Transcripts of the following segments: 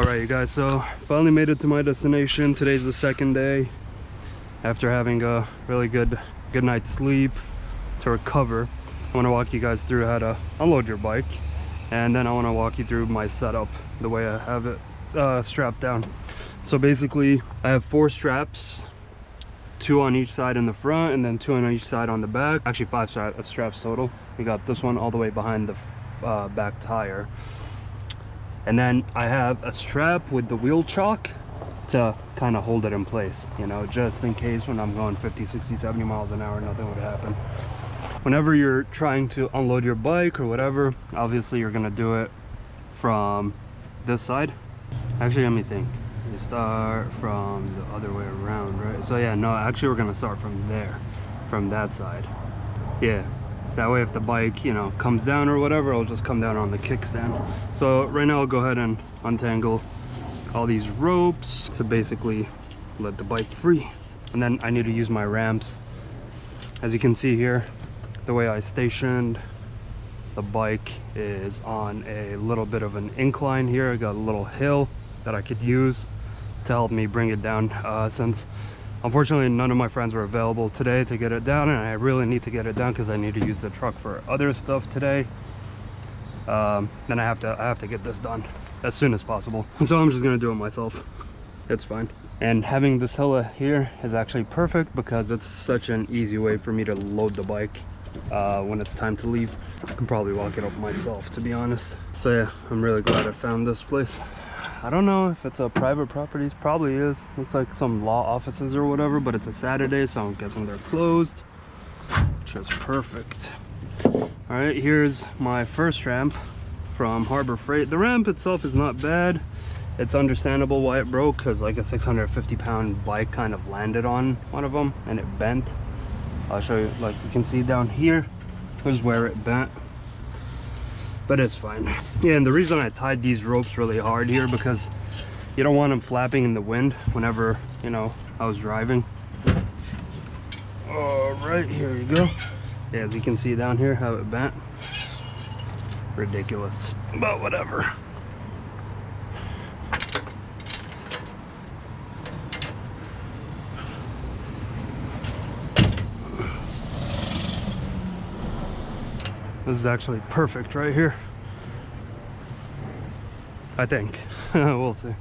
Alright you guys, so finally made it to my destination. Today's the second day after having a really good night's sleep. To recover, I want to walk you guys through how to unload your bike, and then I want to walk you through my setup, the way I have it strapped down. So basically I have 4 straps, 2 on each side in the front and then 2 on each side on the back. Actually 5 straps total. We got this one all the way behind the back tire. And then I have a strap with the wheel chock to kind of hold it in place, you know, just in case when I'm going 50, 60, 70 miles an hour, nothing would happen. Whenever you're trying to unload your bike or whatever, obviously you're gonna do it from this side. Actually, let me think. You start from the other way around, right? So yeah, no, actually we're gonna start from there, from that side. Yeah. That way if the bike, you know, comes down or whatever, it'll just come down on the kickstand. So right now I'll go ahead and untangle all these ropes to basically let the bike free. And then I need to use my ramps. As you can see here, the way I stationed the bike is on a little bit of an incline here. I got a little hill that I could use to help me bring it down, since unfortunately none of my friends were available today to get it down, and I really need to get it down because I need to use the truck for other stuff today. Then I have to get this done as soon as possible. So I'm just gonna do it myself. It's fine. And having this hill here is actually perfect because it's such an easy way for me to load the bike when it's time to leave. I can probably walk it up myself, to be honest. So yeah, I'm really glad I found this place. I don't know if it's a private property. It probably is. Looks like some law offices or whatever, but it's a Saturday, so I'm guessing they're closed, which is perfect. All right, here's my first ramp from Harbor Freight. The ramp itself is not bad. It's understandable why it broke, because like a 650-pound bike kind of landed on one of them and it bent. I'll show you, like you can see down here, here's where it bent. But it's fine. Yeah, and the reason I tied these ropes really hard here, because you don't want them flapping in the wind whenever, you know, I was driving. All right, here you go. Yeah, as you can see down here how it bent. Ridiculous, but whatever. This is actually perfect right here, I think. We'll see.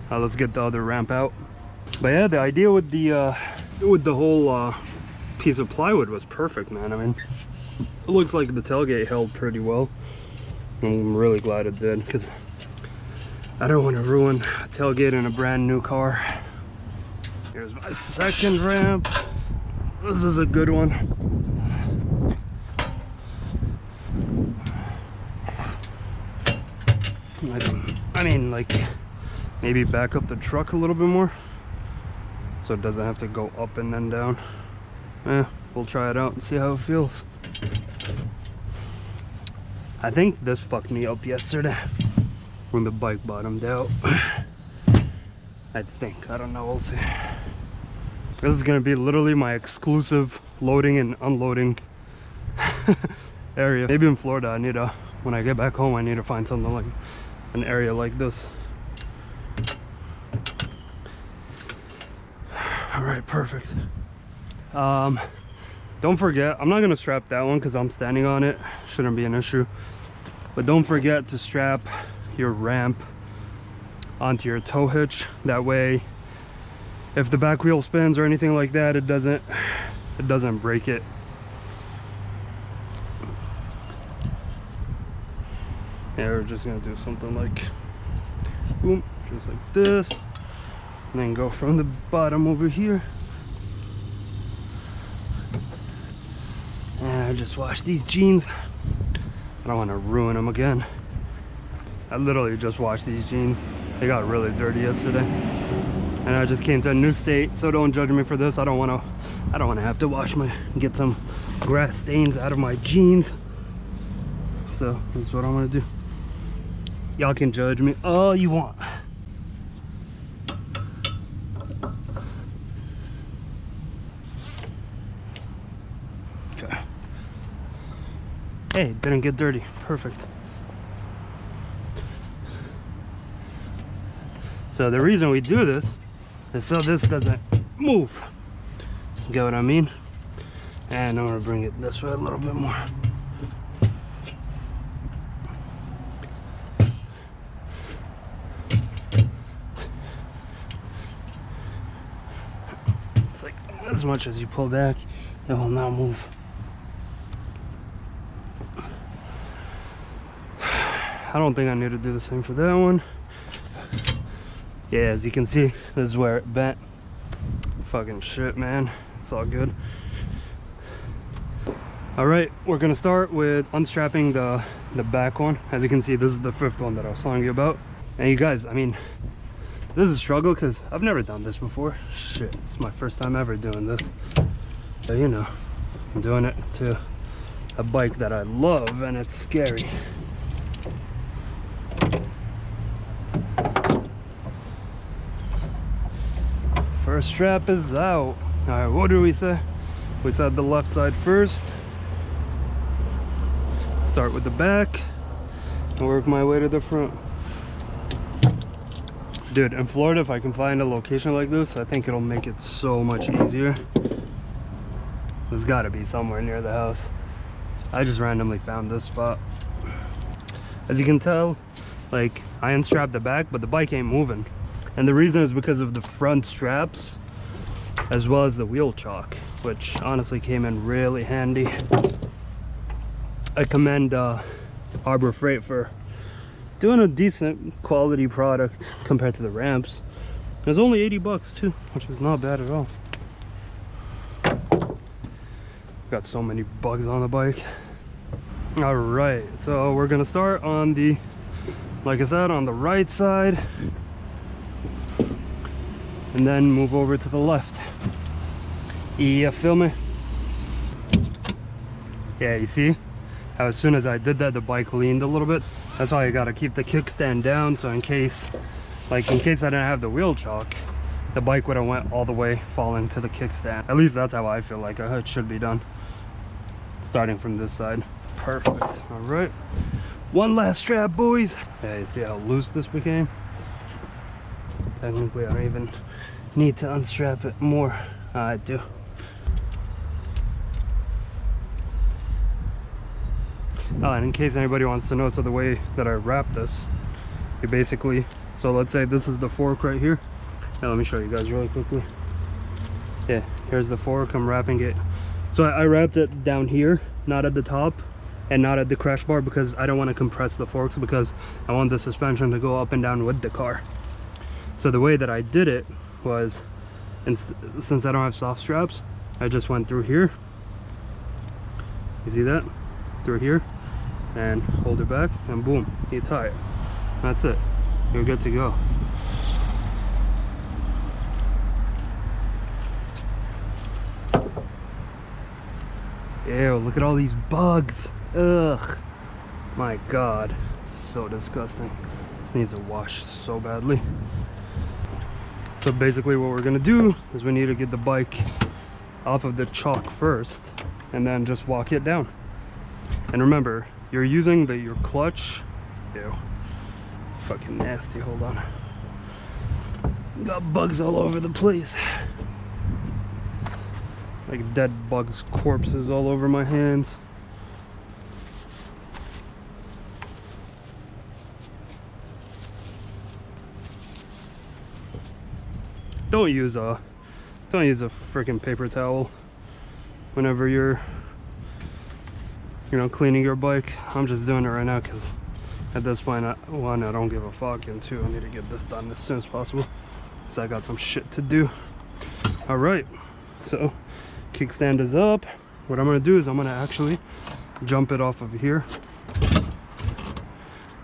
Let's get the other ramp out. But yeah, the idea with the whole piece of plywood was perfect, man. I mean, it looks like the tailgate held pretty well. I'm really glad it did, because I don't want to ruin a tailgate in a brand new car. Here's my second ramp. This is a good one. I mean, like, maybe back up the truck a little bit more so it doesn't have to go up and then down. We'll try it out and see how it feels. I think this fucked me up yesterday when the bike bottomed out. I think, I don't know, we'll see. This is gonna be literally my exclusive loading and unloading area. Maybe in Florida I need to, when I get back home, I need to find something like an area like this. All right, perfect. Don't forget, I'm not gonna strap that one because I'm standing on it. Shouldn't be an issue. But don't forget to strap your ramp onto your tow hitch. That way, if the back wheel spins or anything like that, it doesn't break it. Yeah, we're just gonna do something like, boom, just like this, and then go from the bottom over here. And I just washed these jeans. I don't want to ruin them again. I literally just washed these jeans. They got really dirty yesterday, and I just came to a new state. So don't judge me for this. I don't want to have to get some grass stains out of my jeans. So that's what I'm gonna do. Y'all can judge me all you want. Okay. Hey, didn't get dirty. Perfect. So the reason we do this is so this doesn't move. Get what I mean? And I'm gonna bring it this way a little bit more. It's like as much as you pull back, it will not move. I don't think I need to do the same for that one. Yeah, as you can see, this is where it bent. Fucking shit, man. It's all good. Alright, we're gonna start with unstrapping the back one. As you can see, this is the 5th one that I was telling you about. And you guys, I mean, this is a struggle because I've never done this before. Shit, it's my first time ever doing this. But you know, I'm doing it to a bike that I love, and it's scary. First strap is out. Alright, what do we say? We said the left side first. Start with the back and work my way to the front. Dude, in Florida, if I can find a location like this, I think it'll make it so much easier. There's gotta be somewhere near the house. I just randomly found this spot. As you can tell, like, I unstrapped the back, but the bike ain't moving. And the reason is because of the front straps, as well as the wheel chock, which honestly came in really handy. I commend Harbor Freight for doing a decent quality product compared to the ramps. It was only 80 bucks too, which is not bad at all. Got so many bugs on the bike. All right, so we're gonna start on the, like I said, on the right side, and then move over to the left. Yeah, feel me? Yeah, you see how as soon as I did that, the bike leaned a little bit. That's why you gotta keep the kickstand down, so in case I didn't have the wheel chock, the bike would have went all the way falling to the kickstand. At least that's how I feel like it should be done, starting from this side. Perfect. All right, one last strap, boys. Yeah, you see how loose this became? Technically, I don't even need to unstrap it more. I do. Oh, and in case anybody wants to know, so the way that I wrap this, you basically, so let's say this is the fork right here. Now let me show you guys really quickly. Yeah, here's the fork. I'm wrapping it. So I wrapped it down here, not at the top and not at the crash bar, because I don't want to compress the forks, because I want the suspension to go up and down with the car. So the way that I did it was, since I don't have soft straps, I just went through here. You see that? Through here, and hold it back, and boom, you tie it. That's it. You're good to go. Ew, look at all these bugs. Ugh. My God. So disgusting. This needs a wash so badly. So basically what we're gonna do is we need to get the bike off of the chalk first, and then just walk it down. And remember, you're using your clutch. Ew. Fucking nasty. Hold on. Got bugs all over the place. Like dead bugs, corpses all over my hands. Don't use a freaking paper towel whenever you're, you know, cleaning your bike. I'm just doing it right now because at this point, one, I don't give a fuck, and two, I need to get this done as soon as possible because I got some shit to do. All right, so kickstand is up. What I'm gonna do is I'm gonna actually jump it off of here.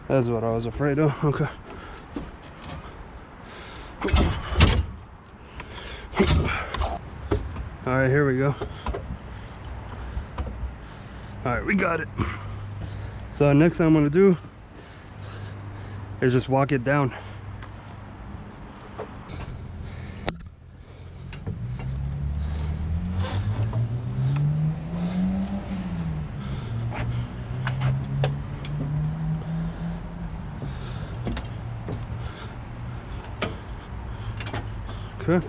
That's what I was afraid of. Okay. All right, here we go. All right, we got it. So next thing I'm gonna do is just walk it down. Okay.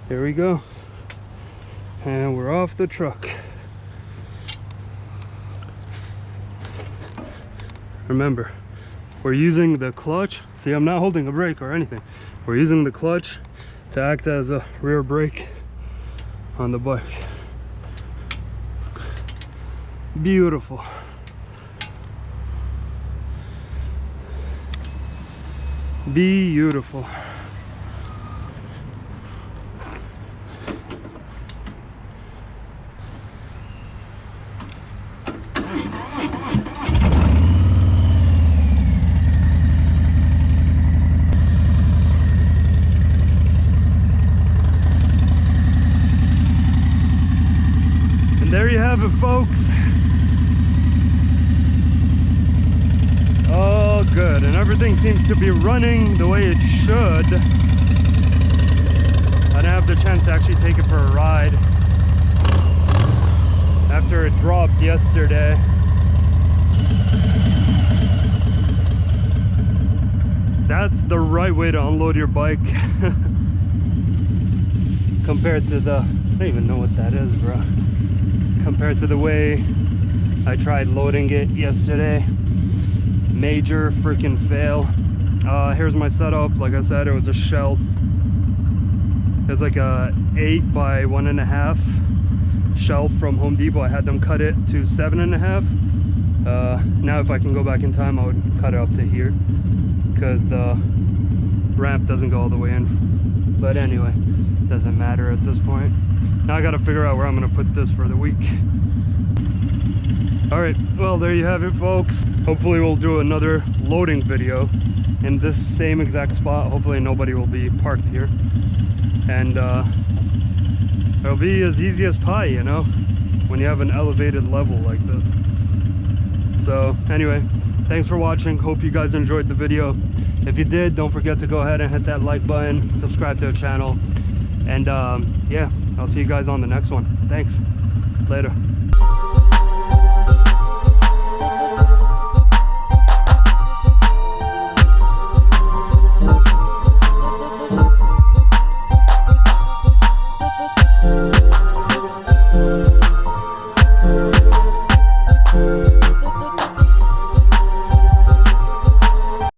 Here we go. And we're off the truck. Remember, we're using the clutch. See, I'm not holding a brake or anything. We're using the clutch to act as a rear brake on the bike. Beautiful. Beautiful. There you have it, folks. Oh, good. And everything seems to be running the way it should. I didn't have the chance to actually take it for a ride after it dropped yesterday. That's the right way to unload your bike compared to the, I don't even know what that is, bro. Compared to the way I tried loading it yesterday. Major freaking fail. Here's my setup. Like I said, it was a shelf. It's like a 8 by 1.5 shelf from Home Depot. I had them cut it to 7.5. Now if I can go back in time, I would cut it up to here because the ramp doesn't go all the way in. But anyway, doesn't matter at this point. Now I gotta figure out where I'm gonna put this for the week. All right, well, there you have it, folks. Hopefully we'll do another loading video in this same exact spot. Hopefully nobody will be parked here. And it'll be as easy as pie, you know, when you have an elevated level like this. So anyway, thanks for watching. Hope you guys enjoyed the video. If you did, don't forget to go ahead and hit that like button, subscribe to the channel. And yeah, I'll see you guys on the next one. Thanks. Later.